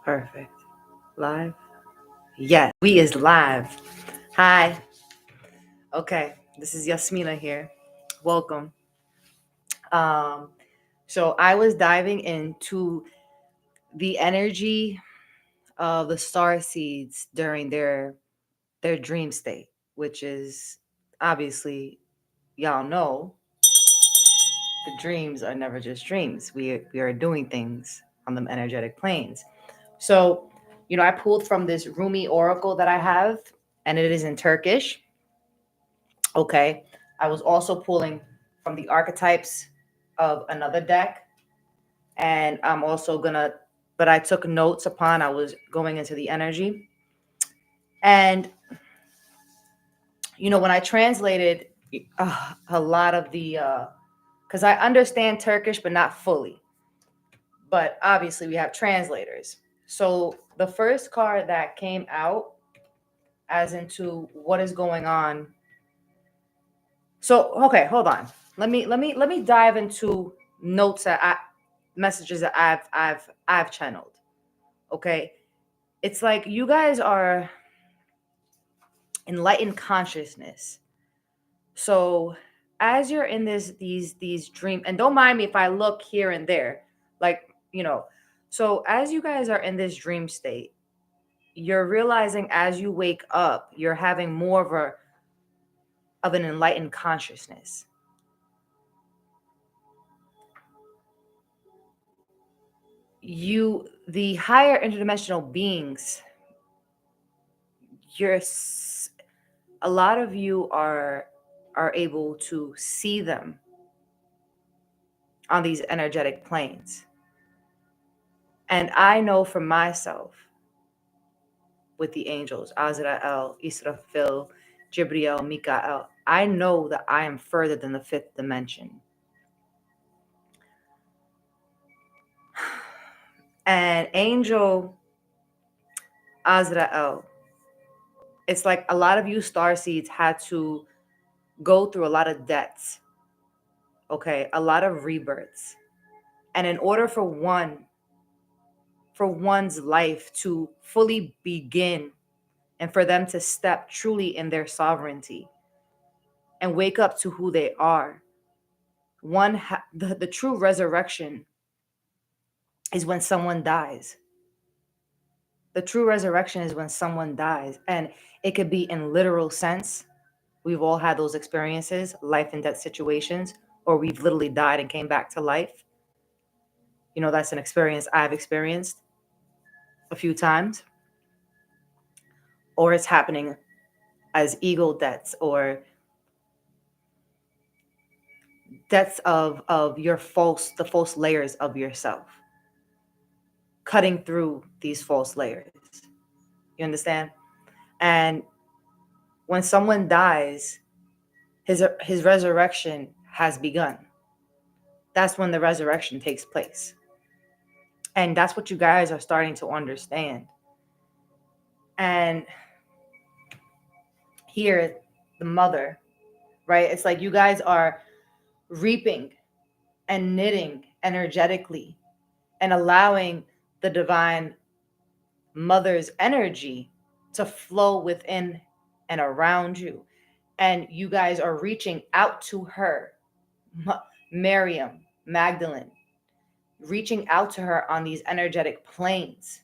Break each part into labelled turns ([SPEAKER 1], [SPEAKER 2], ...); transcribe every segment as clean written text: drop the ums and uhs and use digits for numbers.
[SPEAKER 1] Perfect. Live? Yes, we is live. Hi. Okay, this is Yasmina here. Welcome. Um, so I was diving into the energy of the star seeds during their dream state, which is obviously y'all know the dreams are never just dreams. We are doing things on the energetic planes. So, I pulled from this Rumi oracle that I have, and it is in Turkish. Okay. I was also pulling from the archetypes of another deck. And I'm also but I took notes upon I was going into the energy. And, when I translated a lot of because I understand Turkish, but not fully. But obviously, we have translators. So the first card that came out as into what is going on. So okay, hold on. Let me dive into notes messages that I've channeled. Okay, it's like you guys are enlightened consciousness. So as you're in these dream, and don't mind me if I look here and there, like So as you guys are in this dream state, you're realizing as you wake up, you're having more of an enlightened consciousness. The higher interdimensional beings, you're a lot of you are able to see them on these energetic planes. And I know for myself, with the angels, Azrael, Israfil, Jibriel, Mikael, I know that I am further than the fifth dimension. And angel Azrael, it's like a lot of you starseeds had to go through a lot of debts, okay, a lot of rebirths. And in order for one's life to fully begin and for them to step truly in their sovereignty and wake up to who they are, the true resurrection is when someone dies. The true resurrection is when someone dies. And it could be in literal sense. We've all had those experiences, life and death situations, or we've literally died and came back to life. That's an experience I've experienced a few times. Or it's happening as ego deaths or deaths of the false layers of yourself, cutting through these false layers. You understand? And when someone dies, his resurrection has begun. That's when the resurrection takes place. And that's what you guys are starting to understand. And here, the mother, right? It's like you guys are reaping and knitting energetically and allowing the divine mother's energy to flow within and around you. And you guys are reaching out to her, Miriam, Magdalene, reaching out to her on these energetic planes.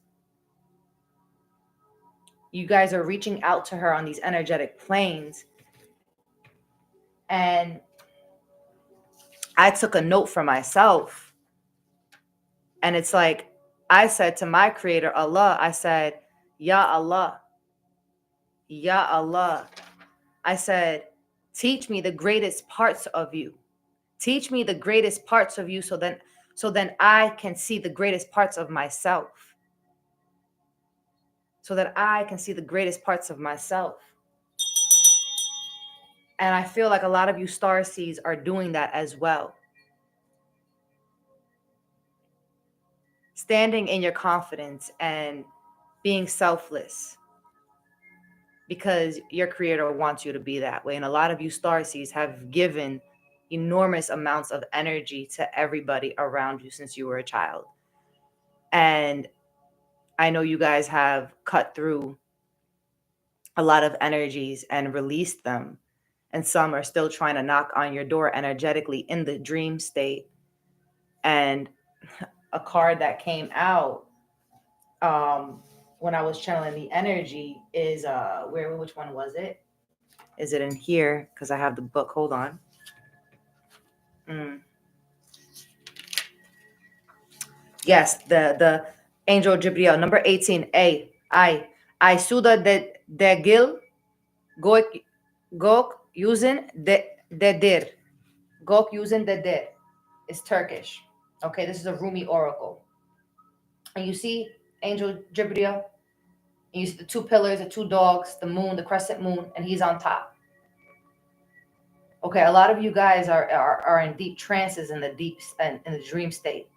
[SPEAKER 1] You guys are reaching out to her on these energetic planes. And I took a note for myself. And it's like, I said to my creator, Allah, I said, Ya Allah, Ya Allah. I said, teach me the greatest parts of you. Teach me the greatest parts of you so then I can see the greatest parts of myself. So that I can see the greatest parts of myself. And I feel like a lot of you starseeds are doing that as well. Standing in your confidence and being selfless. Because your creator wants you to be that way. And a lot of you starseeds have given enormous amounts of energy to everybody around you since you were a child. And I know you guys have cut through a lot of energies and released them. And some are still trying to knock on your door energetically in the dream state. And a card that came out when I was channeling the energy is which one was it? Is it in here? Because I have the book. Hold on. Yes, the angel Jibriel, number 18. I suda de gil gok using de dir. Gok using de dir. It's Turkish. Okay, this is a Rumi oracle. And you see angel Jibriel, and you see the two pillars, the two dogs, the moon, the crescent moon, and he's on top. Okay, a lot of you guys are in deep trances in the dream state.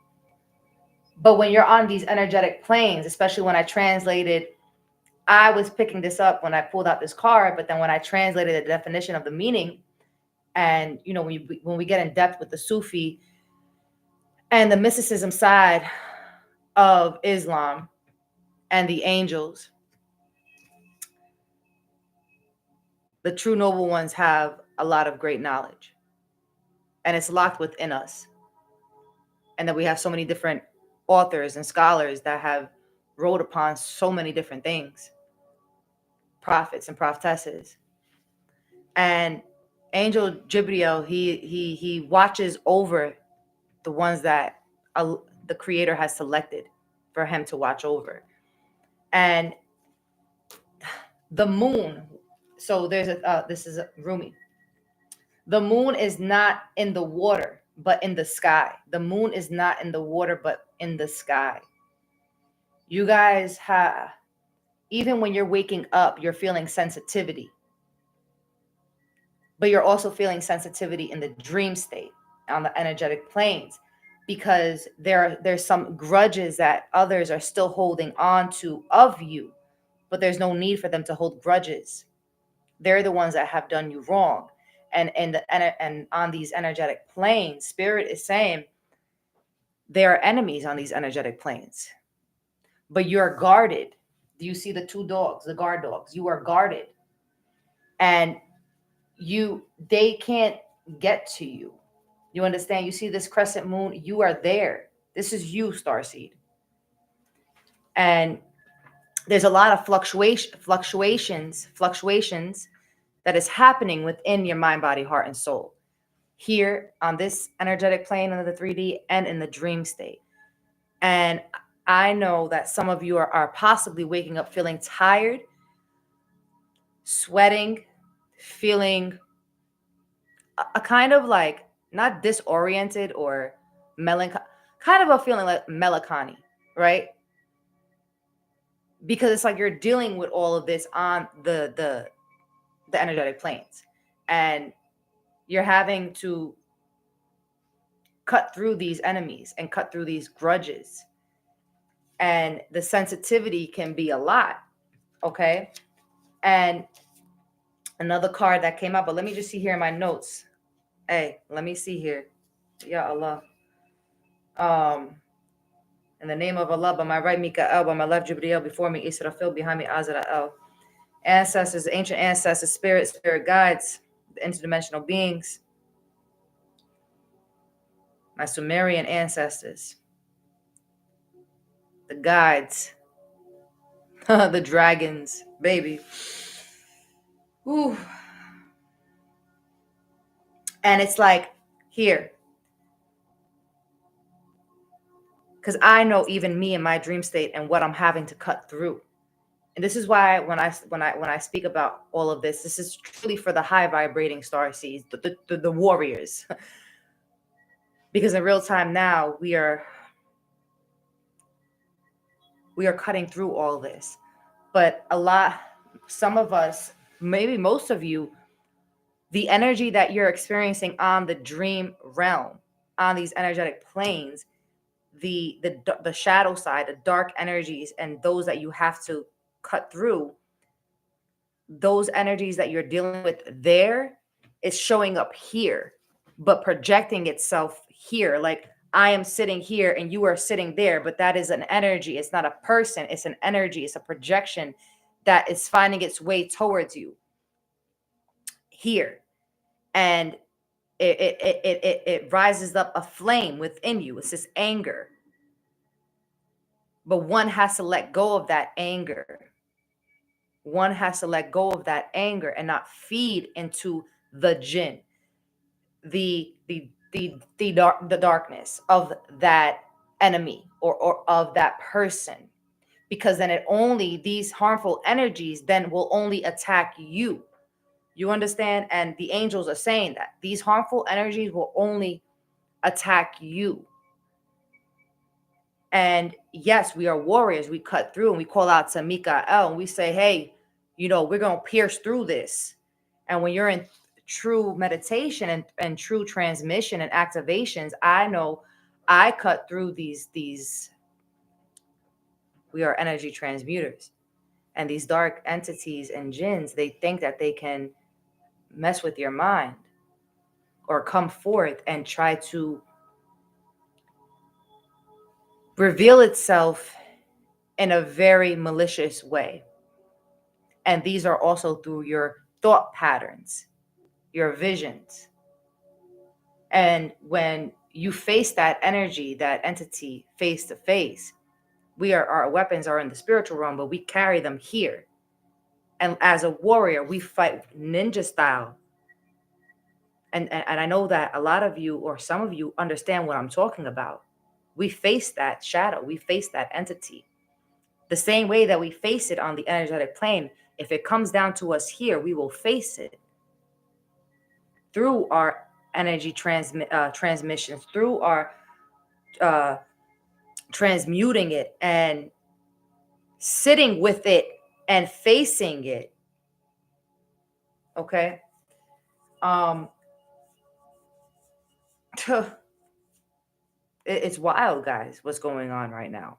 [SPEAKER 1] But when you're on these energetic planes, especially when I translated, I was picking this up when I pulled out this card, but then when I translated the definition of the meaning, and when we get in depth with the Sufi and the mysticism side of Islam and the angels, the true noble ones have a lot of great knowledge, and it's locked within us. And that we have so many different authors and scholars that have wrote upon so many different things, prophets and prophetesses. And angel Jibriel, he watches over the ones that the creator has selected for him to watch over. And the moon, so there's this is a Rumi. The moon is not in the water, but in the sky. The moon is not in the water, but in the sky. You guys have, even when you're waking up, you're feeling sensitivity. But you're also feeling sensitivity in the dream state on the energetic planes, because there's some grudges that others are still holding on to of you, but there's no need for them to hold grudges. They're the ones that have done you wrong. And on these energetic planes, spirit is saying there are enemies on these energetic planes, but you're guarded. Do you see the two dogs, the guard dogs? You are guarded, and they can't get to you. You understand? You see this crescent moon, you are there. This is you, starseed. And there's a lot of fluctuations that is happening within your mind, body, heart, and soul, here on this energetic plane in the 3D and in the dream state. And I know that some of you are possibly waking up feeling tired, sweating, feeling a kind of like not disoriented or melancholy, kind of a feeling like melancholy, right? Because it's like you're dealing with all of this on the energetic planes, and you're having to cut through these enemies and cut through these grudges, and the sensitivity can be a lot. Okay. And another card that came up, but let me just see here in my notes. Hey, let me see here. Ya Allah. In the name of Allah, by my right, Mikael, by my left, Jibreel, before me, Israfil, behind me, Azrael. Ancestors, ancient ancestors, spirit guides, the interdimensional beings, my Sumerian ancestors, the guides, the dragons, baby. Ooh. And it's like, here, because I know even me in my dream state and what I'm having to cut through. And this is why when I speak about all of this, this is truly for the high vibrating star seeds, the warriors. Because in real time now we are cutting through all this. But some of us, maybe most of you, the energy that you're experiencing on the dream realm, on these energetic planes, the shadow side, the dark energies, and those that you have to cut through, those energies that you're dealing with there is showing up here, but projecting itself here. Like, I am sitting here and you are sitting there, but that is an energy. It's not a person. It's an energy. It's a projection that is finding its way towards you here. And it rises up a flame within you. It's this anger. But one has to let go of that anger. One has to let go of that anger and not feed into the jinn, the darkness of that enemy or of that person, because then these harmful energies then will only attack you. You understand? And the angels are saying that these harmful energies will only attack you. And yes, we are warriors. We cut through and we call out to Mikael and we say, hey, we're going to pierce through this. And when you're in true meditation and true transmission and activations, I know I cut through these. We are energy transmuters. And these dark entities and jinns, they think that they can mess with your mind or come forth and try to reveal itself in a very malicious way. And these are also through your thought patterns, your visions. And when you face that energy, that entity face to face, our weapons are in the spiritual realm, but we carry them here. And as a warrior, we fight ninja style. And I know that a lot of you or some of you understand what I'm talking about. We face that shadow. We face that entity. The same way that we face it on the energetic plane, if it comes down to us here, we will face it through our energy transmissions, through our transmuting it and sitting with it and facing it. Okay. It's wild, guys, what's going on right now.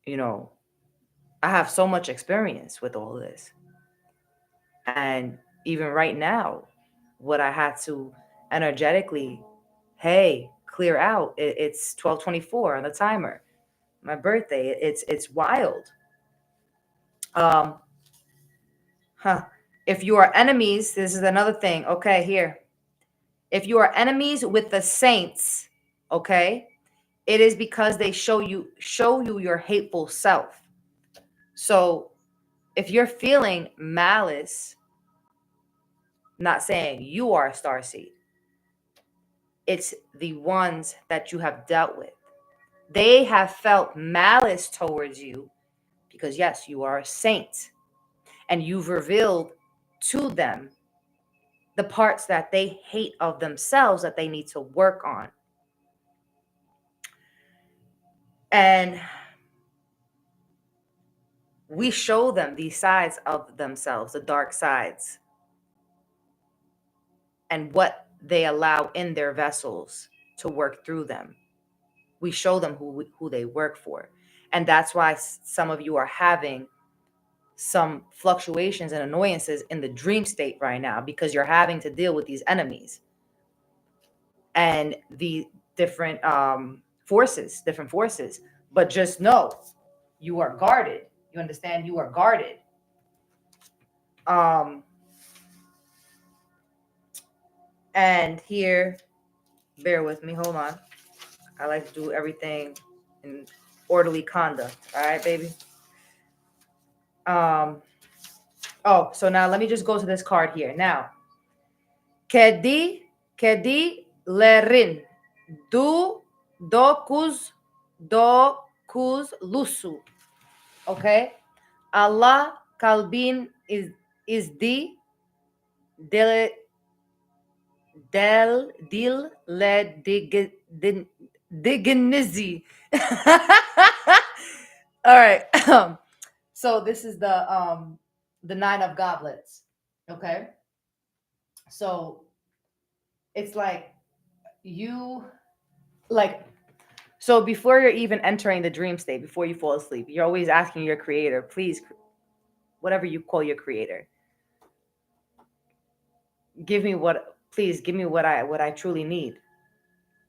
[SPEAKER 1] I have so much experience with all this. And even right now, what I had to energetically, clear out. It's 12:24 on the timer. My birthday. It's wild. If you are enemies, this is another thing. Okay, here. If you are enemies with the saints, okay, it is because they show you your hateful self. So if you're feeling malice, not saying you are a starseed, it's the ones that you have dealt with. They have felt malice towards you because, yes, you are a saint and you've revealed to them the parts that they hate of themselves that they need to work on. And we show them these sides of themselves, the dark sides, and what they allow in their vessels to work through them. We show them who they work for. And that's why some of you are having some fluctuations and annoyances in the dream state right now, because you're having to deal with these enemies and the different forces. But just know you are guarded. You understand? You are guarded. And here, bear with me. Hold on. I like to do everything in orderly conduct. All right, baby. So now let me just go to this card here. Now, kedi lerin dokuz lusu. Okay. Allah kalbin is di del dil le dignizi. All right. So this is the 9 of goblets. Okay. So it's so before you're even entering the dream state, before you fall asleep, you're always asking your creator, please, whatever you call your creator, give me what I truly need.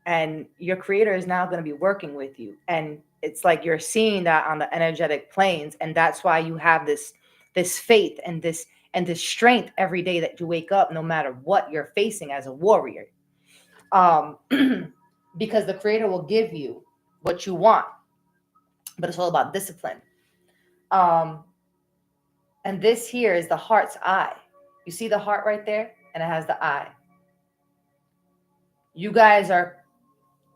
[SPEAKER 1] and your creator is now going to be working with you, and it's like you're seeing that on the energetic planes, and that's why you have this faith and this strength every day that you wake up, no matter what you're facing as a warrior. um because the creator will give you what you want, but it's all about discipline. um and this here is the heart's eye. You see the heart right there, and it has the eye. You guys are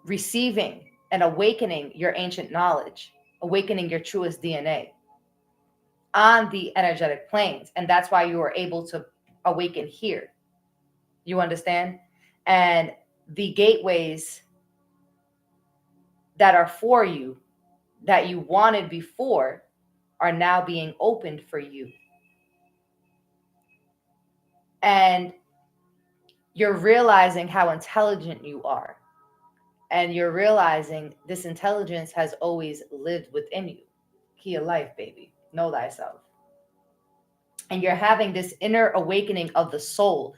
[SPEAKER 1] receiving and awakening your ancient knowledge, awakening your truest DNA on the energetic planes. And that's why you are able to awaken here. You understand? And the gateways that are for you, that you wanted before, are now being opened for you. And you're realizing how intelligent you are. And you're realizing this intelligence has always lived within you. Key of life, baby. Know thyself. And you're having this inner awakening of the soul,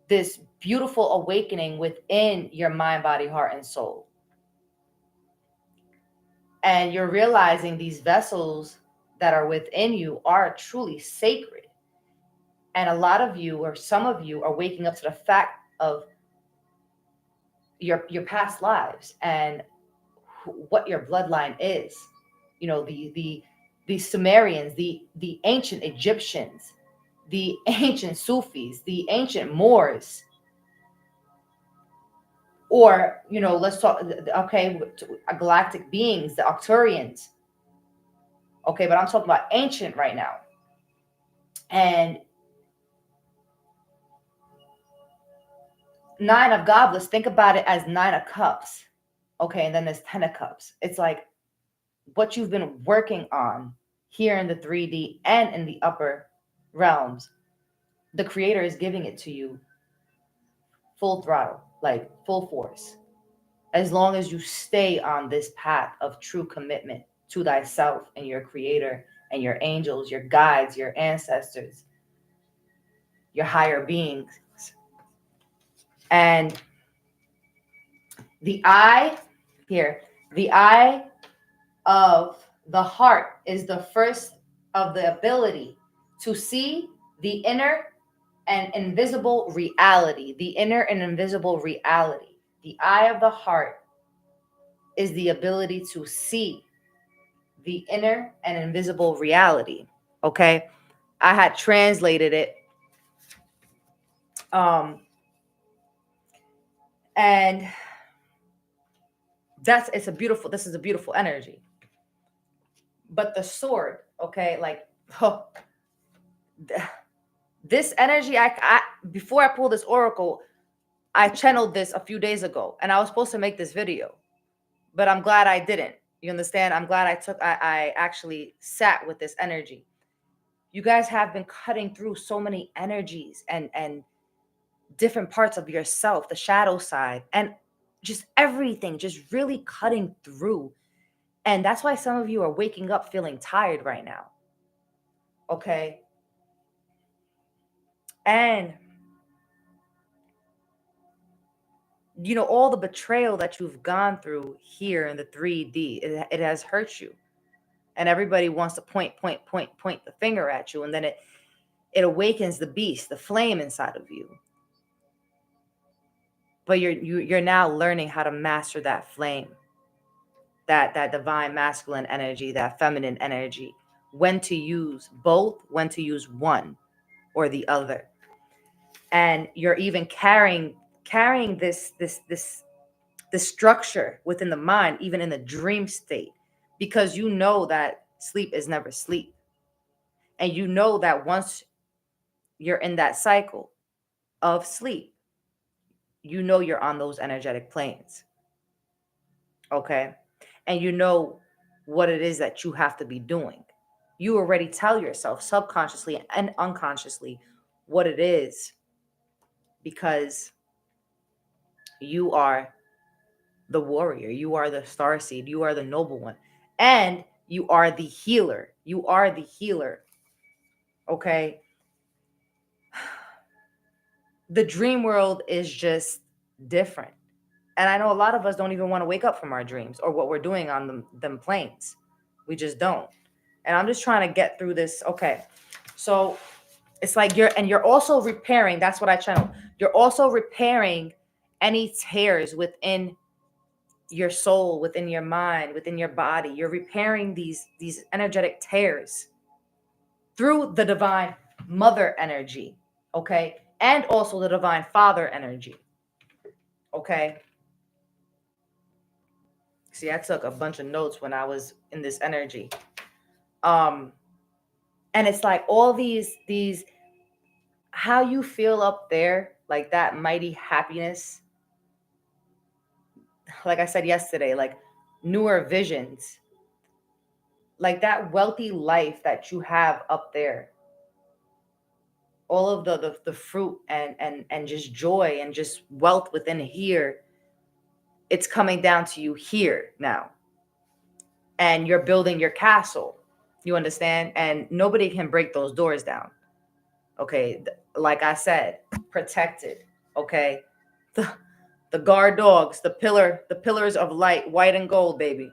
[SPEAKER 1] this beautiful awakening within your mind, body, heart, and soul. And you're realizing these vessels that are within you are truly sacred. And a lot of you, or some of you, are waking up to the fact of your past lives and what your bloodline is. You know, the Sumerians, the ancient Egyptians, the ancient Sufis, the ancient Moors, or, you know, let's talk, okay, galactic beings, the Arcturians. Okay, but I'm talking about ancient right now. And Nine of Goblets, think about it as Nine of Cups. Okay, and then there's 10 of Cups. It's like what you've been working on here in the 3D and in the upper realms. The creator is giving it to you full throttle, like full force. As long as you stay on this path of true commitment to thyself and your creator and your angels, your guides, your ancestors, your higher beings. And the eye here, the eye of the heart is the first of the ability to see the inner and invisible reality, the inner and invisible reality. The eye of the heart is the ability to see the inner and invisible reality. Okay, I had translated it, and this is a beautiful energy. But the sword, okay, like, oh, this energy, I before I pulled this oracle, I channeled this a few days ago, and I was supposed to make this video, but I'm glad I didn't. You understand? I'm glad I actually sat with this energy. You guys have been cutting through so many energies and different parts of yourself, the shadow side, and just everything, just really cutting through. And that's why some of you are waking up feeling tired right now. Okay. And, you know, all the betrayal that you've gone through here in the 3D, it has hurt you. And everybody wants to point the finger at you. And then it awakens the beast, the flame inside of you. But you're now learning how to master that flame, that divine masculine energy, that feminine energy, when to use both, when to use one or the other. And you're even carrying this structure within the mind, even in the dream state, because you know that sleep is never sleep. And you know that once you're in that cycle of sleep, you know you're on those energetic planes. Okay. And you know what it is that you have to be doing. You already tell yourself subconsciously and unconsciously what it is, because you are the warrior, you are the starseed, you are the noble one, and you are the healer. You are the healer. Okay. The dream world is just different. And I know a lot of us don't even want to wake up from our dreams or what we're doing on them planes. We just don't. And I'm just trying to get through this. Okay. So it's like you're also repairing. That's what I channel. You're also repairing any tears within your soul, within your mind, within your body. You're repairing these energetic tears through the divine mother energy. Okay. And also the divine father energy. Okay. See, I took a bunch of notes when I was in this energy. And it's like all these how you feel up there, like that mighty happiness. Like I said yesterday, like newer visions, like that wealthy life that you have up there. All of the fruit and just joy and just wealth within here, it's coming down to you here now. And you're building your castle. You understand? And nobody can break those doors down. Okay, like I said, protected. Okay, the guard dogs, the pillars of light, white and gold, baby.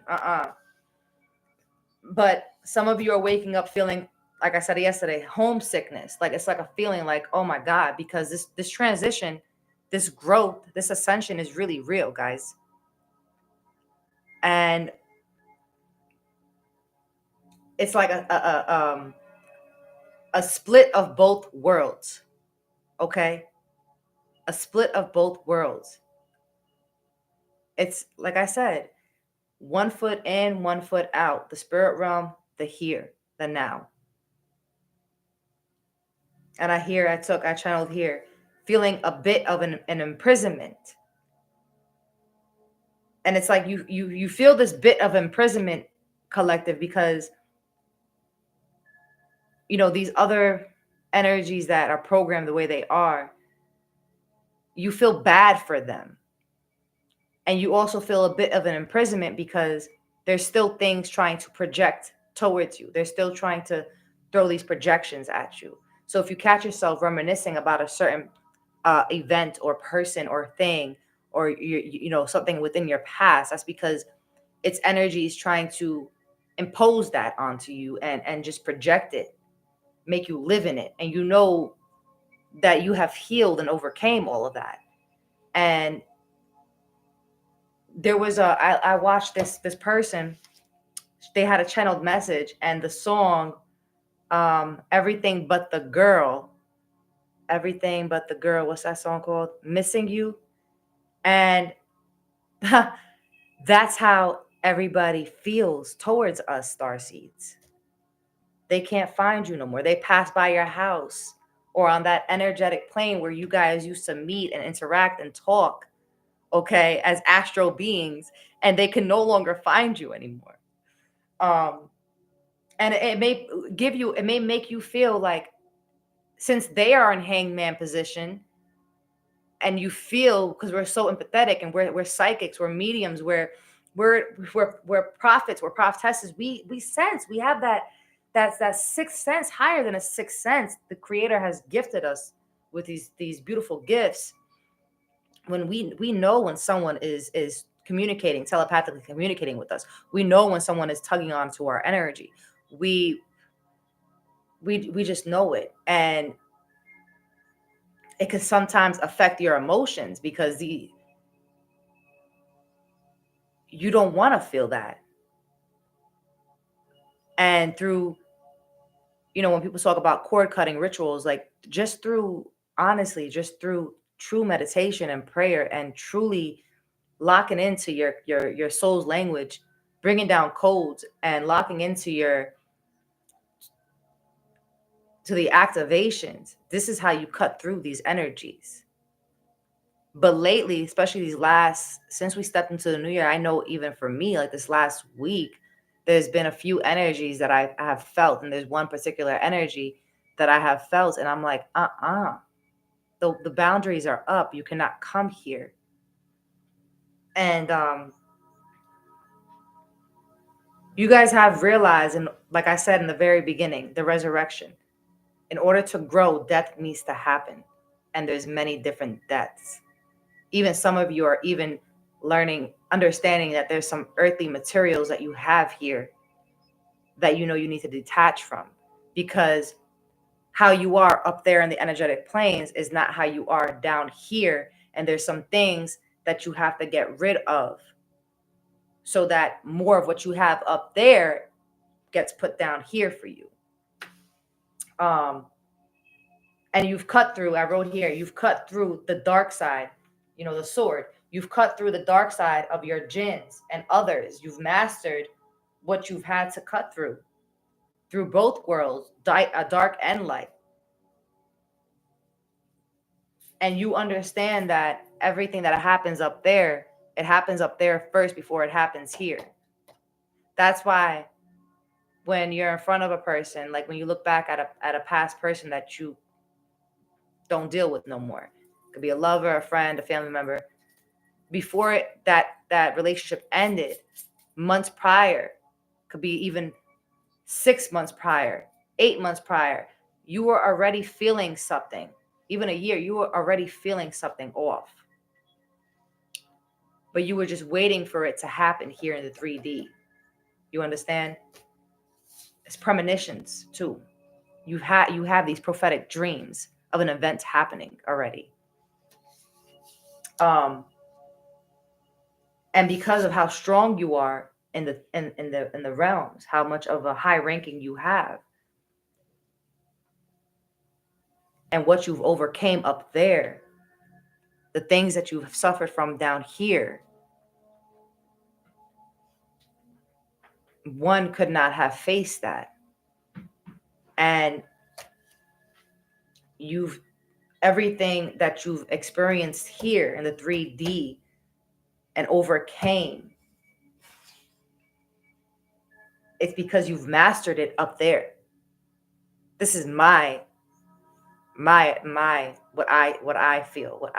[SPEAKER 1] But some of you are waking up feeling, like I said yesterday, homesickness. Like it's like a feeling like, oh my God, because this transition, this growth, this ascension is really real, guys. And it's like a split of both worlds. Okay, a split of both worlds. It's like I said, 1 foot in, 1 foot out. The spirit realm, the here, the now. And I channeled here, feeling a bit of an imprisonment. And it's like you feel this bit of imprisonment, collective, because these other energies that are programmed the way they are, you feel bad for them. And you also feel a bit of an imprisonment because there's still things trying to project towards you. They're still trying to throw these projections at you. So if you catch yourself reminiscing about a certain event or person or thing, or something within your past, that's because its energy is trying to impose that onto you and just project it, make you live in it. And you know that you have healed and overcame all of that. And there was I watched this person, they had a channeled message, and the song everything but the girl, what's that song called? Missing You. And that's how everybody feels towards us, starseeds. They can't find you no more. They pass by your house or on that energetic plane where you guys used to meet and interact and talk, okay, as astral beings, and they can no longer find you anymore. And it may make you feel like, since they are in hangman position, and you feel, because we're so empathetic and we're psychics, we're mediums, we're prophets, we're prophetesses, we sense, we have that sixth sense, higher than a sixth sense. The creator has gifted us with these beautiful gifts. When we know when someone is telepathically communicating with us, we know when someone is tugging on to our energy. We just know it. And it can sometimes affect your emotions because you don't want to feel that. And through, when people talk about cord cutting rituals, like just through true meditation and prayer and truly locking into your soul's language, bringing down codes and locking into the activations, this is how you cut through these energies. But lately, especially since we stepped into the new year, I know even for me, like this last week, there's been a few energies that I have felt. And there's one particular energy that I have felt. And I'm like, the boundaries are up. You cannot come here. And you guys have realized, and like I said in the very beginning, the resurrection. In order to grow, death needs to happen. And there's many different deaths. Even some of you are even understanding that there's some earthly materials that you have here that you need to detach from, because how you are up there in the energetic planes is not how you are down here. And there's some things that you have to get rid of so that more of what you have up there gets put down here for you. And you've cut through, I wrote here, you've cut through the dark side, the sword. You've cut through the dark side of your jinns and others. You've mastered what you've had to cut through both worlds, dark and light. And you understand that everything that happens up there, it happens up there first before it happens here. That's why when you're in front of a person, like when you look back at a past person that you don't deal with no more, it could be a lover, a friend, a family member, before that relationship ended, months prior, could be even 6 months prior, 8 months prior, you were already feeling something. Even a year, you were already feeling something off. But you were just waiting for it to happen here in the 3D. You understand? It's premonitions too. You have these prophetic dreams of an event happening already. And because of how strong you are in the realms, how much of a high ranking you have, and what you've overcame up there, the things that you've suffered from down here, one could not have faced that. And everything that you've experienced here in the 3D and overcame, it's because you've mastered it up there. This is what I feel,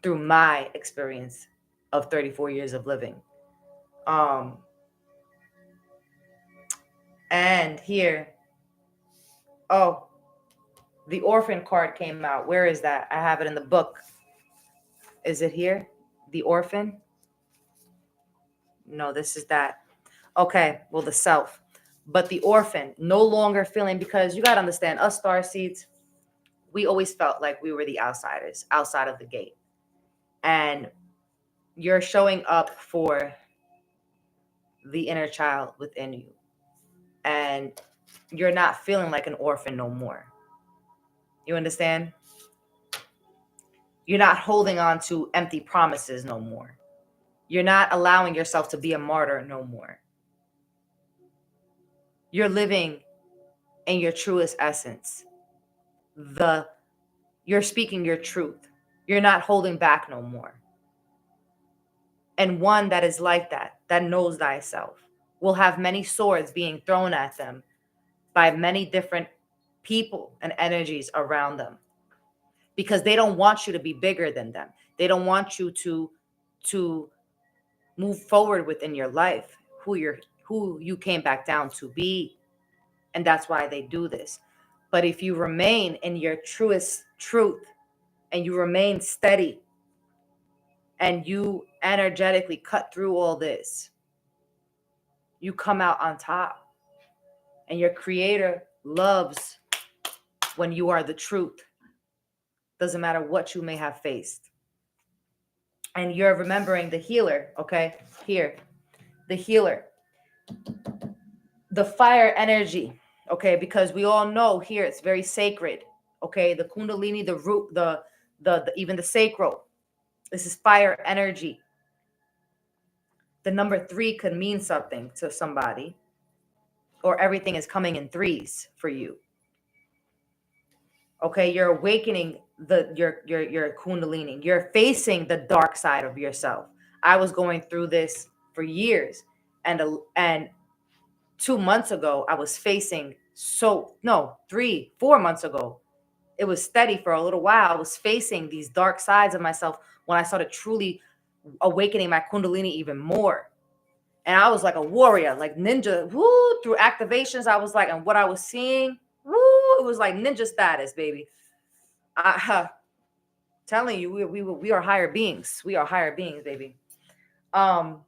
[SPEAKER 1] through my experience of 34 years of living. And here, the orphan card came out. Where is that? I have it in the book. Is it here? The orphan? No, this is that. Okay, well, the self. But the orphan, no longer feeling, because you got to understand, us starseeds, we always felt like we were the outsiders, outside of the gate. And you're showing up for the inner child within you. And you're not feeling like an orphan no more. You understand? You're not holding on to empty promises no more. You're not allowing yourself to be a martyr no more. You're living in your truest essence. You're speaking your truth. You're not holding back no more. And one that is like that knows thyself, will have many swords being thrown at them by many different people and energies around them, because they don't want you to be bigger than them. They don't want you to move forward within your life, who you came back down to be. And that's why they do this. But if you remain in your truest truth, and you remain steady, and you energetically cut through all this, you come out on top. And your creator loves when you are the truth. Doesn't matter what you may have faced. And you're remembering the healer, okay? Here, the healer. The fire energy, okay? Because we all know here it's very sacred, okay? The kundalini, the root, the even the sacral. This is fire energy. The number 3 could mean something to somebody, or everything is coming in threes for you. Okay, you're awakening your kundalini. You're facing the dark side of yourself. I was going through this for years, and 2 months ago I was facing 3-4 months ago. It was steady for a little while. I was facing these dark sides of myself when I started truly awakening my kundalini even more. And I was like a warrior, like ninja, through activations. I was like, and what I was seeing, it was like ninja status, baby. Telling you, we are higher beings. We are higher beings, baby. Um,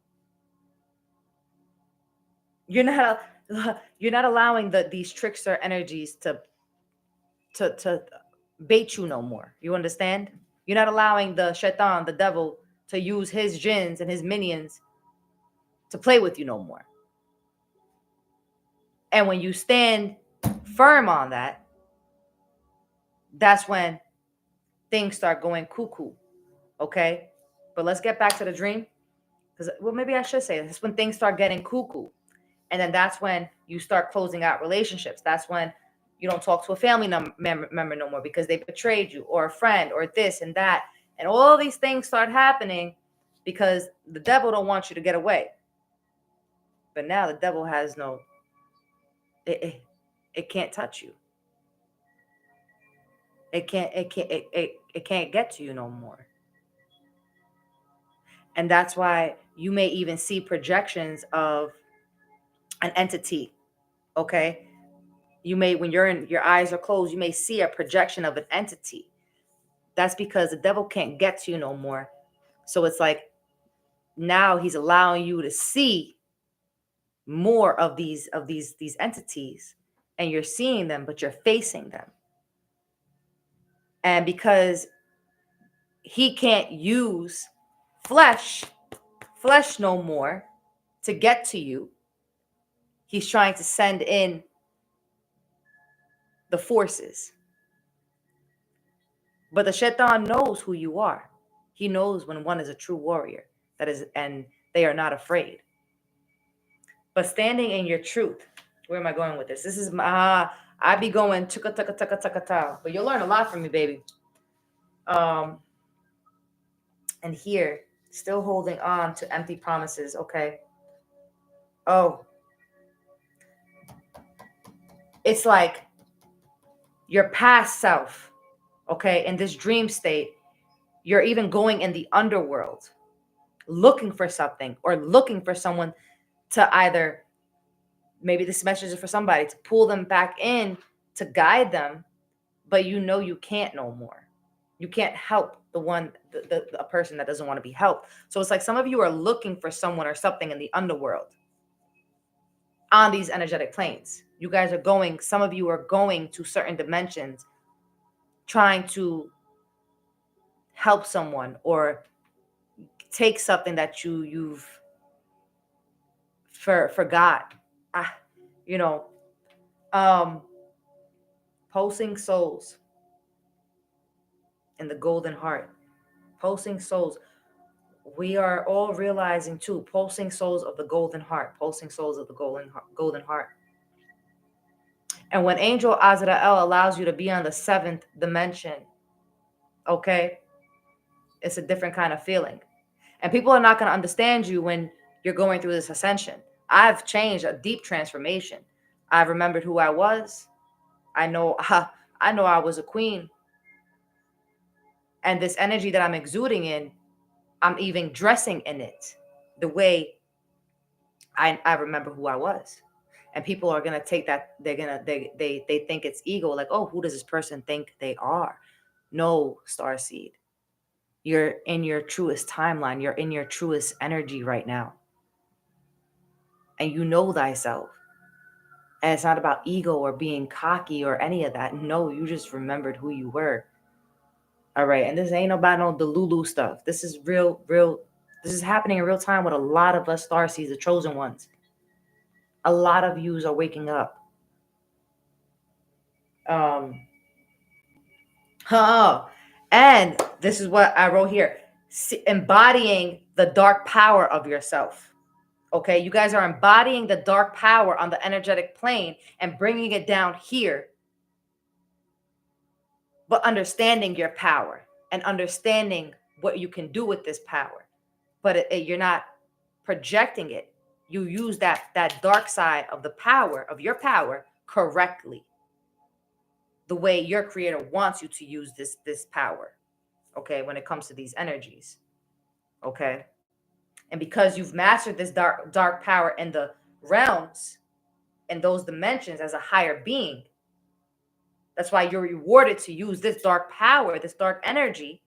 [SPEAKER 1] you're not you're not allowing these trickster energies to bait you no more. You understand? You're not allowing the shaitan, the devil, to use his jinns and his minions to play with you no more. And when you stand firm on that, that's when things start going cuckoo. Okay? But let's get back to the dream. Because, well, maybe I should say this. It's when things start getting cuckoo. And then that's when you start closing out relationships. That's when you don't talk to a family member no more because they betrayed you, or a friend, or this and that. And all these things start happening because the devil don't want you to get away. But now the devil has no, it can't touch you. It can't get to you no more. And that's why you may even see projections of an entity. Okay. You may, when your eyes are closed, you may see a projection of an entity. That's because the devil can't get to you no more. So it's like now he's allowing you to see more of these entities, and you're seeing them, but you're facing them. And because he can't use flesh no more to get to you, he's trying to send in the forces. But the shaitan knows who you are. He knows when one is a true warrior, that is, and they are not afraid. But standing in your truth, where am I going with this? This is my, I be going tuka tuka tuka tuka ta. But you'll learn a lot from me, baby. And here, still holding on to empty promises, okay? Oh, it's like your past self, okay, in this dream state, you're even going in the underworld, looking for something or looking for someone to either, maybe this message is for somebody, to pull them back in, to guide them, but you know you can't no more. You can't help a person that doesn't want to be helped. So it's like some of you are looking for someone or something in the underworld on these energetic planes. You guys are going, some of you are going to certain dimensions trying to help someone or take something that you've forgot. You know, pulsing souls in the golden heart. Pulsing souls. We are all realizing too, pulsing souls of the golden heart, pulsing souls of the golden heart. And when Angel Azrael allows you to be on the 7th dimension, okay, it's a different kind of feeling. And people are not going to understand you when you're going through this ascension. I've changed, a deep transformation. I've remembered who I was. I know I was a queen. And this energy that I'm exuding in, I'm even dressing in it the way I remember who I was. And people are going to take that, they think it's ego, like, oh, who does this person think they are? No, starseed. You're in your truest timeline. You're in your truest energy right now. And you know thyself. And it's not about ego or being cocky or any of that. No, you just remembered who you were. All right. And this ain't about no Delulu stuff. This is real. This is happening in real time with a lot of us starseeds, the chosen ones. A lot of yous are waking up. And this is what I wrote here. Embodying the dark power of yourself. Okay, you guys are embodying the dark power on the energetic plane and bringing it down here, but understanding your power and understanding what you can do with this power. But you're not projecting it. You use that dark side of the power, of your power, correctly, the way your creator wants you to use this power. Okay, when it comes to these energies. Okay. And because you've mastered this dark power in the realms and those dimensions as a higher being, that's why you're rewarded to use this dark power, this dark energy,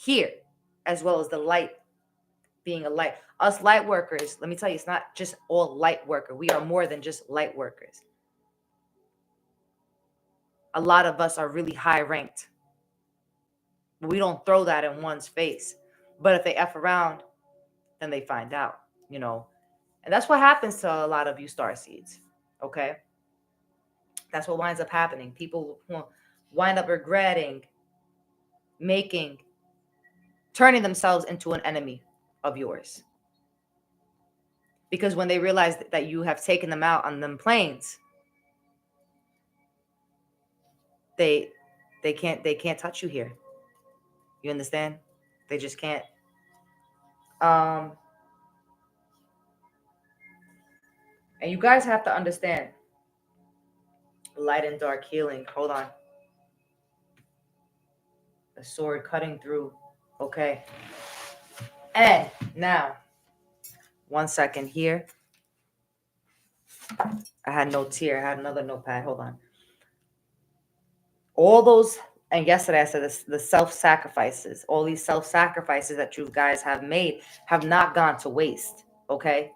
[SPEAKER 1] here, as well as the light being a light. Us light workers, let me tell you, it's not just all light worker. We are more than just light workers. A lot of us are really high ranked. We don't throw that in one's face. But if they F around, then they find out, you know. And that's what happens to a lot of you starseeds. Okay. That's what winds up happening. People wind up regretting turning themselves into an enemy of yours. Because when they realize that you have taken them out on them planes, they can't touch you here. You understand? They just can't. And you guys have to understand light and dark healing. Hold on. A sword cutting through. Okay. And now, 1 second here. I had notes here. I had another notepad. Hold on. All those, and yesterday I said this, the self-sacrifices, all these self-sacrifices that you guys have made have not gone to waste. Okay.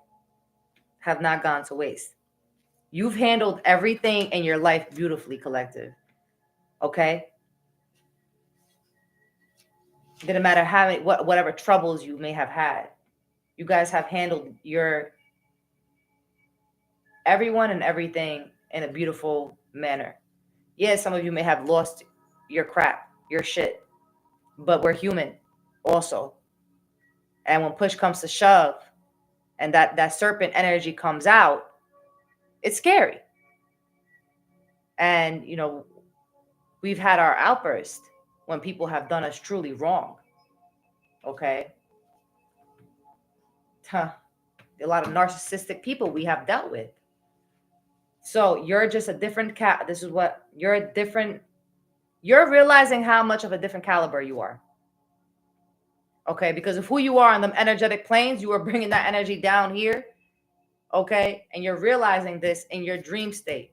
[SPEAKER 1] Have not gone to waste. You've handled everything in your life beautifully, collective. Okay. Didn't matter how many, whatever troubles you may have had. You guys have handled everyone and everything in a beautiful manner. Yeah, some of you may have lost your crap, your shit, but we're human also. And when push comes to shove and that serpent energy comes out, it's scary. And, you know, we've had our outburst when people have done us truly wrong. Okay. A lot of narcissistic people we have dealt with. So you're just a different this is what you're realizing how much of a different caliber you are. Okay, because of who you are on them energetic planes, you are bringing that energy down here. Okay, and you're realizing this in your dream state.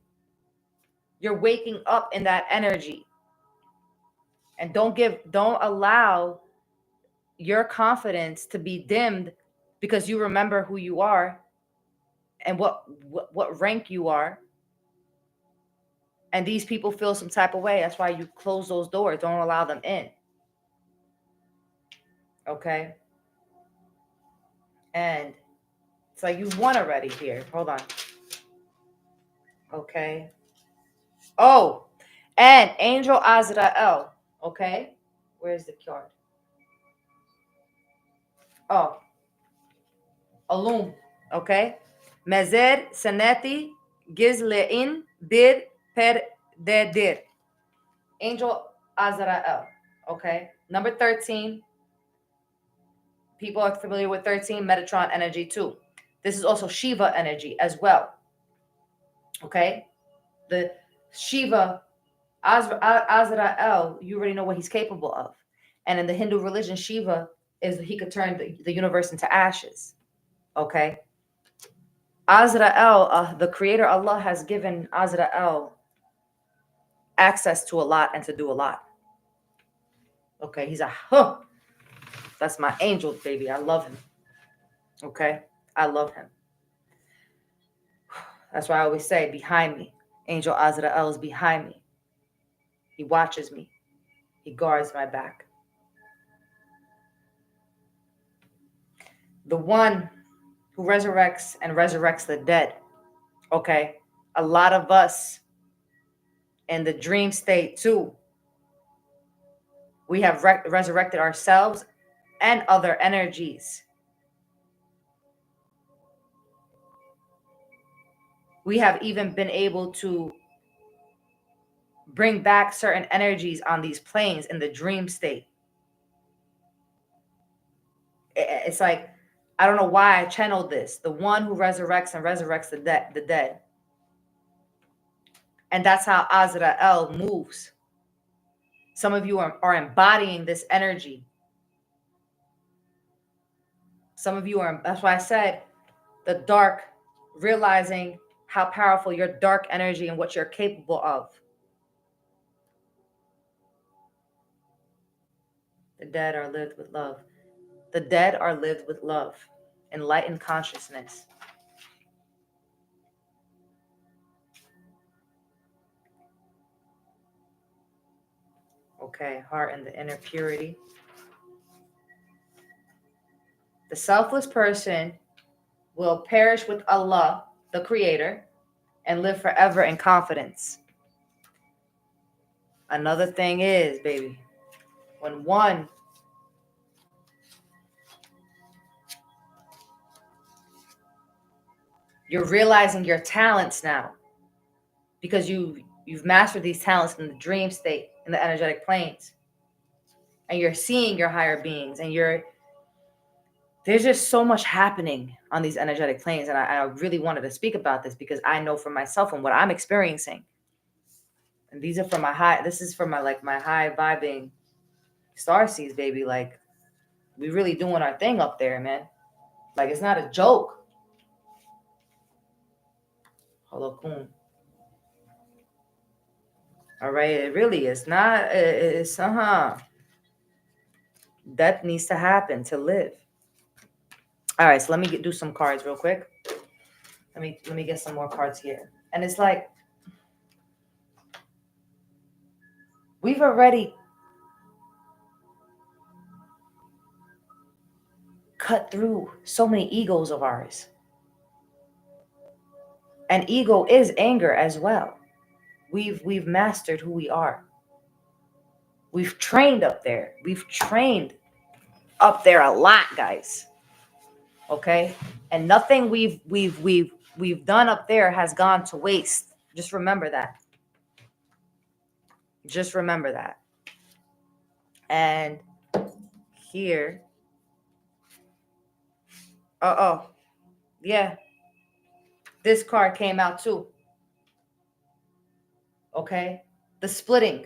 [SPEAKER 1] You're waking up in that energy. And don't allow your confidence to be dimmed because you remember who you are and what rank you are. And these people feel some type of way. That's why you close those doors. Don't allow them in. Okay. And it's like you've won already here. Hold on. Okay. Oh, and Angel Azrael. Okay. Where's the card? Oh. Alum. Okay. Mezer Seneti Gizlein Dir Per Dir. Angel Azrael. Okay. Number 13. People are familiar with 13, Metatron energy too. This is also Shiva energy as well. Okay. The Shiva, Azrael, you already know what he's capable of. And in the Hindu religion, Shiva he could turn the universe into ashes. Okay. Azrael, the creator Allah has given Azrael access to a lot and to do a lot. Okay. He's that's my angel, baby. I love him. Okay. I love him. That's why I always say behind me. Angel Azrael is behind me. He watches me. He guards my back. The one who resurrects the dead. Okay. A lot of us in the dream state too. We have resurrected ourselves and other energies. We have even been able to bring back certain energies on these planes in the dream state. It's like, I don't know why I channeled this. The one who resurrects the dead. And that's how Azrael moves. Some of you are embodying this energy. Some of you are, that's why I said the dark, realizing how powerful your dark energy and what you're capable of. The dead are lived with love. The dead are lived with love. Enlightened consciousness. Okay, heart and the inner purity. The selfless person will perish with Allah, the Creator, and live forever in confidence. Another thing is, baby, when one you're realizing your talents now because you've mastered these talents in the dream state, in the energetic planes, and you're seeing your higher beings, and there's just so much happening on these energetic planes. And I really wanted to speak about this because I know for myself and what I'm experiencing. And these are for this is for my high vibing starseeds, baby. Like, we really doing our thing up there, man. Like, it's not a joke. Holokun. All right, it really is not. It's That needs to happen to live. All right, so let me do some cards real quick. Let me get some more cards here. And it's like, we've already cut through so many egos of ours. And ego is anger as well. We've mastered who we are. We've trained up there. We've trained up there a lot, guys. Okay? And nothing we've done up there has gone to waste. Just remember that. Just remember that. And here, yeah, this card came out too. Okay? The splitting.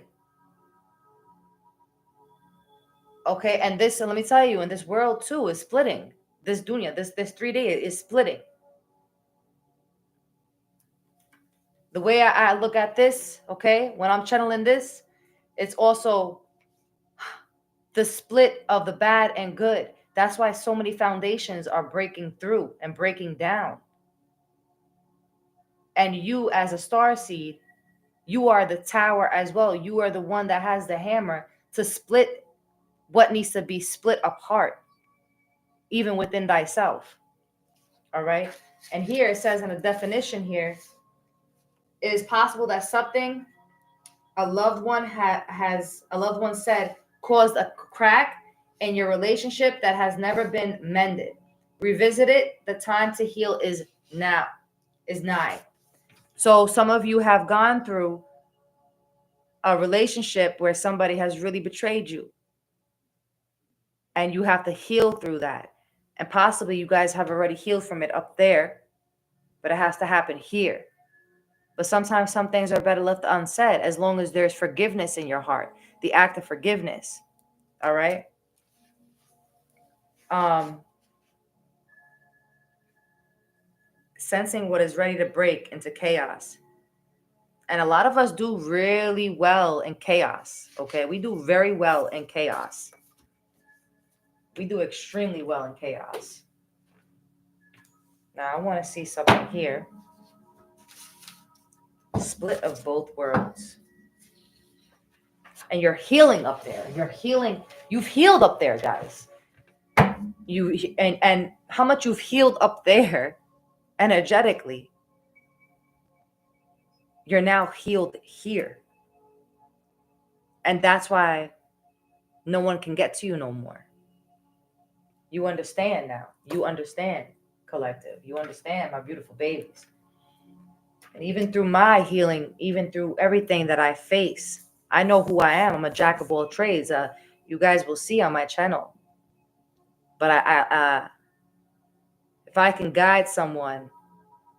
[SPEAKER 1] Okay, and this, let me tell you, in this world too is splitting. This dunya, this 3D is splitting. The way I look at this, okay, when I'm channeling this, it's also the split of the bad and good. That's why so many foundations are breaking through and breaking down. And you, as a star seed, you are the tower as well. You are the one that has the hammer to split what needs to be split apart, even within thyself. All right. And here it says in the definition here, it is possible that something a loved one said caused a crack in your relationship that has never been mended. Revisit it. The time to heal is nigh. So some of you have gone through a relationship where somebody has really betrayed you, and you have to heal through that. And possibly you guys have already healed from it up there, but it has to happen here. But sometimes some things are better left unsaid, as long as there's forgiveness in your heart, the act of forgiveness. All right. Sensing what is ready to break into chaos. And a lot of us do really well in chaos. Okay. We do very well in chaos. We do extremely well in chaos. Now I want to see something here. Split of both worlds. And you're healing up there. You're healing. You've healed up there, guys. And how much you've healed up there energetically, you're now healed here. And that's why no one can get to you no more. You understand now. You understand, collective. You understand, my beautiful babies. And even through my healing, even through everything that I face, I know who I am. I'm a jack of all trades. You guys will see on my channel. But if I can guide someone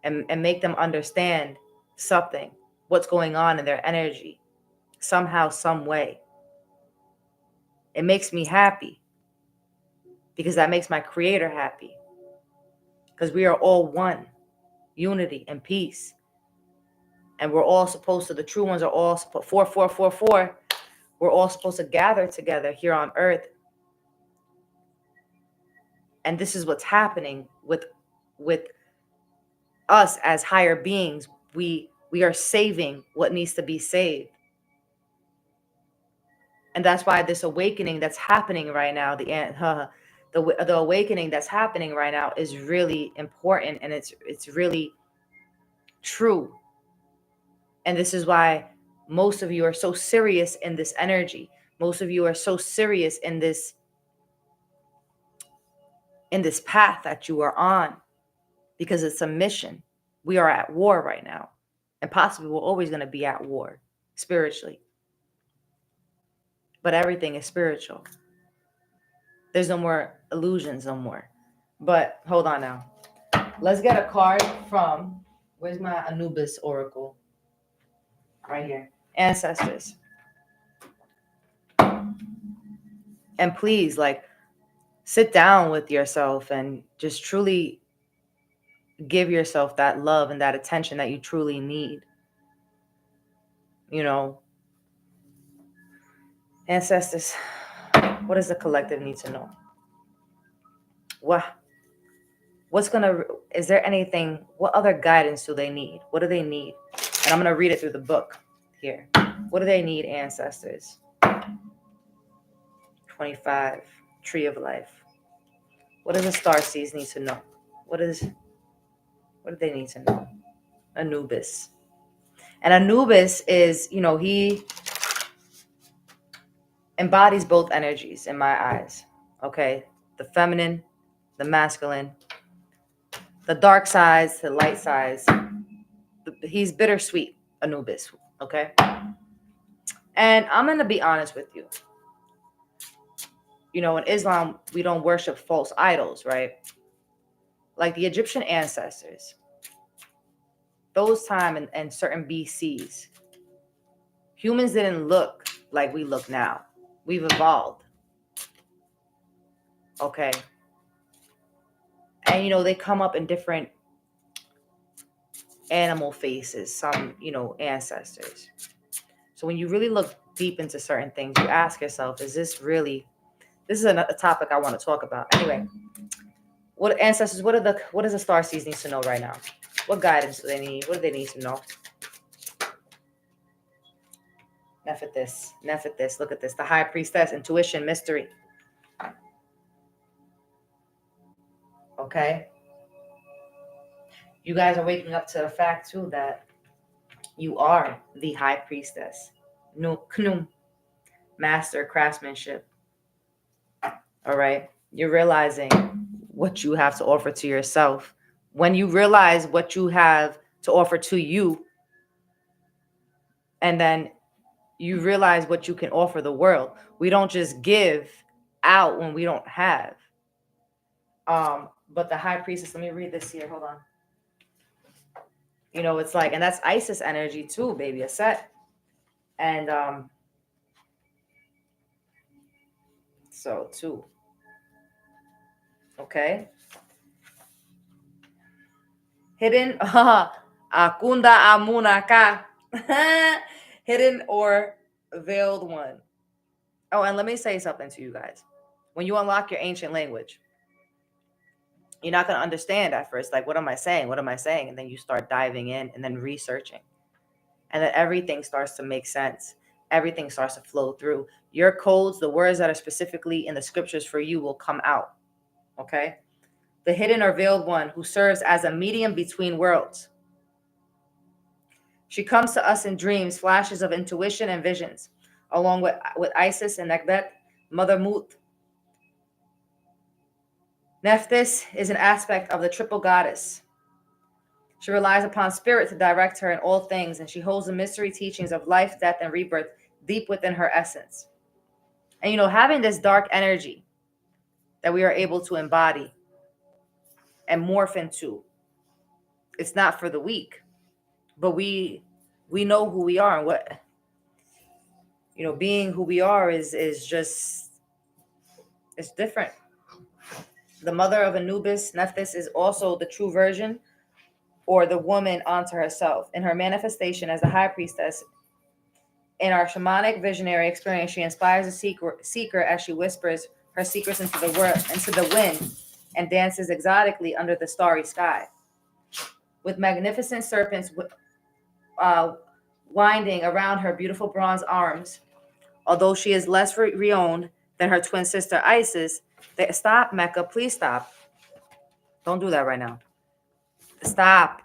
[SPEAKER 1] and make them understand something, what's going on in their energy, somehow, some way, it makes me happy, because that makes my creator happy, because we are all one, unity and peace. And we're all supposed to, the true ones are all 4444. We're all supposed to gather together here on earth And this is what's happening with us as higher beings. We are saving what needs to be saved. And that's why this awakening that's happening right now, the awakening that's happening right now is really important, and it's really true. And this is why most of you are so serious in this energy. Most of you are so serious in this path that you are on, because it's a mission. We are at war right now, and possibly we're always going to be at war spiritually. But everything is spiritual. There's no more illusions no more. But hold on now. Let's get a card from, where's my Anubis oracle? Right here. Ancestors. And please, like, sit down with yourself and just truly give yourself that love and that attention that you truly need. You know, ancestors, what does the collective need to know? Is there anything, what other guidance do they need? What do they need? And I'm going to read it through the book here. What do they need, ancestors? 25, Tree of Life. What does the starseeds need to know? What do they need to know? Anubis. And Anubis is, he embodies both energies in my eyes. Okay? The feminine, the masculine, the dark sides, the light sides. He's bittersweet, Anubis. Okay? And I'm going to be honest with you. In Islam, we don't worship false idols, right? Like the Egyptian ancestors, those time and certain BCs, humans didn't look like we look now. We've evolved. Okay. And, they come up in different animal faces, some, ancestors. So when you really look deep into certain things, you ask yourself, this is a topic I want to talk about. Anyway, what ancestors, what does the starseeds need to know right now? What guidance do they need? What do they need to know? Nephthys, look at this. The high priestess, intuition, mystery. Okay? You guys are waking up to the fact, too, that you are the high priestess. Knum, master craftsmanship. All right? You're realizing what you have to offer to yourself. When you realize what you have to offer to you, and then you realize what you can offer the world. We don't just give out when we don't have. But the high priestess, let me read this here. Hold on. It's like, and that's Isis energy too, baby, a set. And so too. Okay. Hidden Akunda Amunaka. Hidden or veiled one. Oh, and let me say something to you guys. When you unlock your ancient language, you're not going to understand at first. Like, what am I saying? What am I saying? And then you start diving in and then researching. And then everything starts to make sense. Everything starts to flow through. Your codes, the words that are specifically in the scriptures for you will come out. Okay? The hidden or veiled one who serves as a medium between worlds. She comes to us in dreams, flashes of intuition and visions, along with Isis and Nekbet, Mother Mut. Nephthys is an aspect of the triple goddess. She relies upon spirit to direct her in all things, and she holds the mystery teachings of life, death, and rebirth deep within her essence. And, having this dark energy that we are able to embody and morph into, it's not for the weak, but we know who we are, and what, being who we are is just, it's different. The mother of Anubis, Nephthys, is also the true version or the woman onto herself. In her manifestation as the high priestess, in our shamanic visionary experience, she inspires the seeker as she whispers her secrets into the wind and dances exotically under the starry sky. With magnificent serpents uh, winding around her beautiful bronze arms, although she is less renowned than her twin sister Isis. Stop, Mecca, please stop. Don't do that right now. Stop.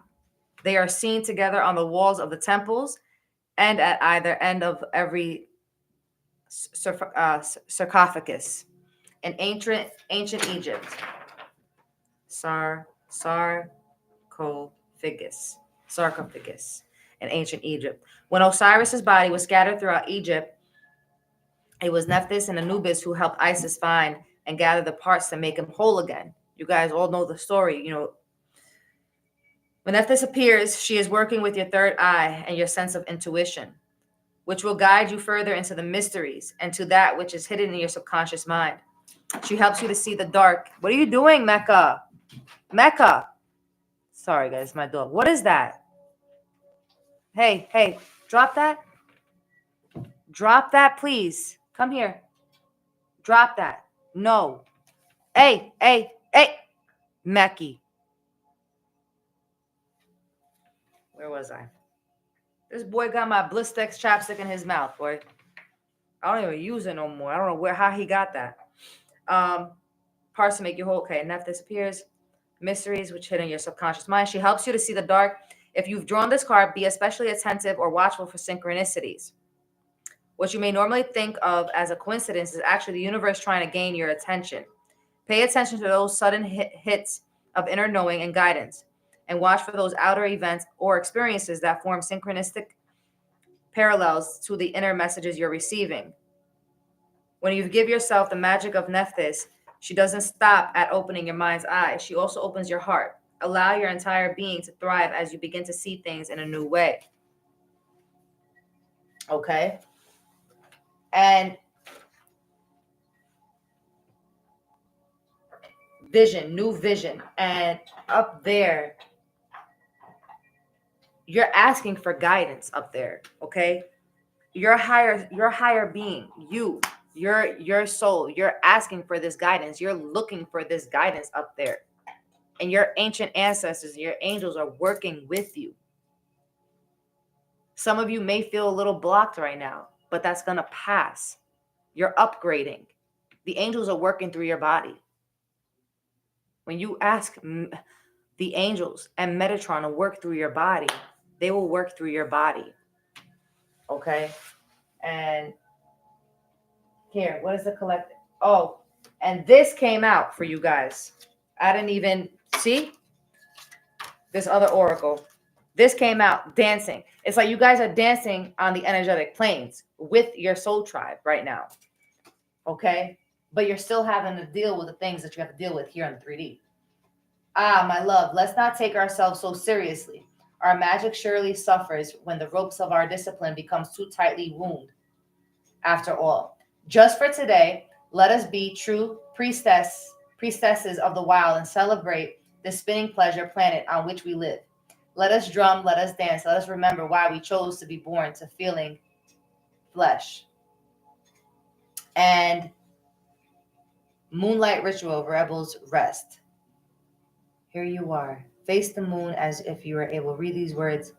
[SPEAKER 1] They are seen together on the walls of the temples and at either end of every sarcophagus in ancient Egypt. Sarcophagus in ancient Egypt. When Osiris's body was scattered throughout Egypt, it was Nephthys and Anubis who helped Isis find and gather the parts to make him whole again. You guys all know the story. When Nephthys appears, she is working with your third eye and your sense of intuition, which will guide you further into the mysteries and to that which is hidden in your subconscious mind. She helps you to see the dark. What are you doing, Mecca? Mecca. Sorry, guys, my dog. What is that? Hey, drop that. Drop that, please. Come here. Drop that. No. Hey. Mecky. Where was I? This boy got my Blistex chapstick in his mouth, boy. I don't even use it no more. I don't know how he got that. Parts to make you whole. Okay, Nephthys appears. Mysteries which hid in your subconscious mind. She helps you to see the dark. If you've drawn this card, be especially attentive or watchful for synchronicities. What you may normally think of as a coincidence is actually the universe trying to gain your attention. Pay attention to those sudden hits of inner knowing and guidance, and watch for those outer events or experiences that form synchronistic parallels to the inner messages you're receiving. When you give yourself the magic of Nephthys, she doesn't stop at opening your mind's eye. She also opens your heart. Allow your entire being to thrive as you begin to see things in a new way. Okay? And new vision. And up there, you're asking for guidance up there. Okay? Your higher being, your soul, you're asking for this guidance. You're looking for this guidance up there. And your ancient ancestors, your angels are working with you. Some of you may feel a little blocked right now, but that's going to pass. You're upgrading. The angels are working through your body. When you ask the angels and Metatron to work through your body, they will work through your body. Okay? And here, what is the collective? Oh, and this came out for you guys. I didn't even see this other oracle. This came out dancing. It's like you guys are dancing on the energetic planes with your soul tribe right now. Okay? But you're still having to deal with the things that you have to deal with here in the 3D. My love, let's not take ourselves so seriously. Our magic surely suffers when the ropes of our discipline becomes too tightly wound. After all, just for today, let us be true priestesses of the wild and celebrate the spinning pleasure planet on which we live. Let us drum, let us dance, let us remember why we chose to be born to feeling flesh. And moonlight ritual, rebels rest. Here you are. Face the moon as if you were able to read these words.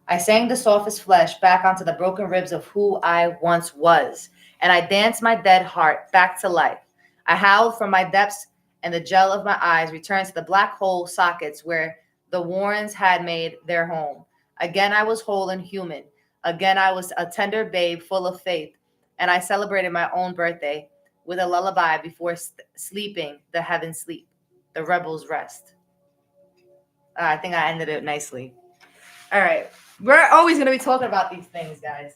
[SPEAKER 1] I sang the softest flesh back onto the broken ribs of who I once was, and I danced my dead heart back to life. I howled from my depths, and the gel of my eyes returned to the black hole sockets where the Warrens had made their home. Again, I was whole and human. Again, I was a tender babe full of faith, and I celebrated my own birthday with a lullaby before sleeping the heaven sleep. The rebels rest. I think I ended it nicely. All right. We're always going to be talking about these things, guys.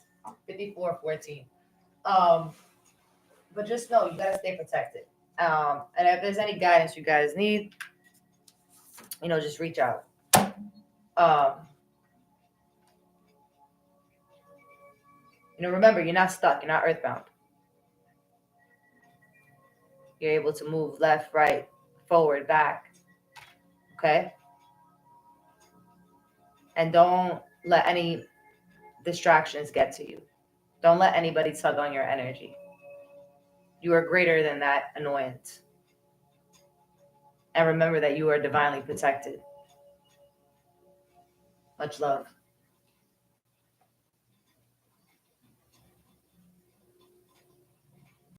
[SPEAKER 1] 5414. But just know you got to stay protected. And if there's any guidance you guys need, just reach out. Remember, you're not stuck. You're not earthbound. You're able to move left, right, forward, back. Okay? And don't let any distractions get to you. Don't let anybody tug on your energy. You are greater than that annoyance. And remember that you are divinely protected. Much love.